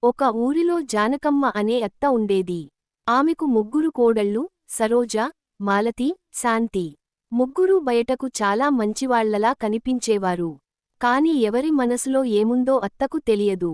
ఒక ఊరిలో జానకమ్మ అనే అత్త ఉండేది. ఆమెకు ముగ్గురు కోడళ్ళు, సరోజ, మాలతి, శాంతి. ముగ్గురూ బయటకు చాలా మంచివాళ్లలా కనిపించేవారు. కాని ఎవరి మనసులో ఏముందో అత్తకు తెలియదు.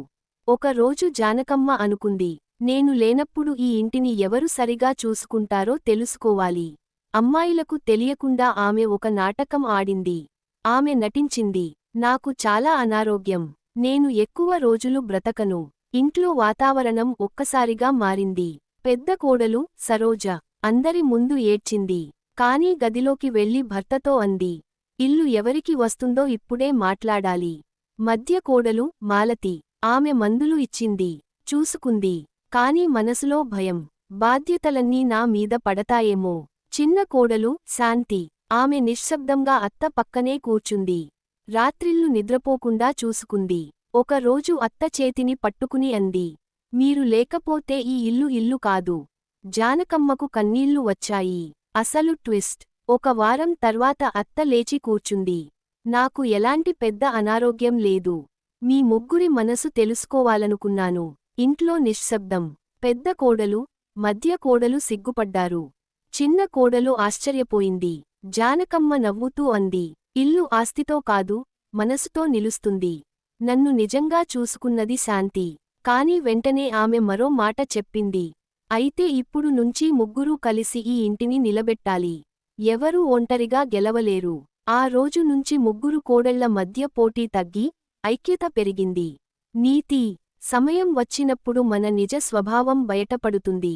ఒక రోజు జానకమ్మ అనుకుంది, నేను లేనప్పుడు ఈ ఇంటిని ఎవరు సరిగా చూసుకుంటారో తెలుసుకోవాలి. అమ్మాయిలకు తెలియకుండా ఆమె ఒక నాటకం ఆడింది. ఆమె నటించింది, నాకు చాలా అనారోగ్యం. నేను ఎక్కువ రోజులు బ్రతకను. ఇంట్లో వాతావరణం ఒక్కసారిగా మారింది. పెద్ద కోడలు, సరోజ, అందరి ముందు ఏడ్చింది. కానీ గదిలోకి వెళ్లి భర్తతో అంది, ఇల్లు ఎవరికి వస్తుందో ఇప్పుడే మాట్లాడాలి. మధ్య కోడలు, మాలతి, ఆమె మందులు ఇచ్చింది, చూసుకుంది. కాని మనసులో భయం, బాధ్యతలన్నీ నా మీద పడతాయేమో. చిన్న కోడలు, శాంతి, ఆమె నిశ్శబ్దంగా అత్త పక్కనే కూర్చుంది. రాత్రిళ్ళు నిద్రపోకుండా చూసుకుంది. ఒక రోజు అత్త చేతిని పట్టుకుని అంది, మీరు లేకపోతే ఈ ఇల్లు కాదు. జానకమ్మకు కన్నీళ్లు వచ్చాయి. అసలు ట్విస్ట్, ఒక వారం తర్వాత అత్త లేచి కూర్చుంది. నాకు ఎలాంటి పెద్ద అనారోగ్యం లేదు. మీ ముగ్గురి మనసు తెలుసుకోవాలనుకున్నాను. ఇంట్లో నిశ్శబ్దం. పెద్ద కోడలు, మధ్య కోడలు సిగ్గుపడ్డారు. చిన్న కోడలు ఆశ్చర్యపోయింది. జానకమ్మ నవ్వుతూ అంది, ఇల్లు ఆస్తితో కాదు, మనసుతో నిలుస్తుంది. నన్ను నిజంగా చూసుకున్నది శాంతి. కాని వెంటనే ఆమె మరో మాట చెప్పింది, అయితే ఇప్పుడు నుంచి ముగ్గురూ కలిసి ఈ ఇంటిని నిలబెట్టాలి. ఎవరూ ఒంటరిగా గెలవలేరు. ఆ రోజు నుంచి ముగ్గురు కోడళ్ల మధ్య పోటీ తగ్గి, ఐక్యత పెరిగింది. నీతి, సమయం వచ్చినప్పుడు మన నిజ స్వభావం బయటపడుతుంది.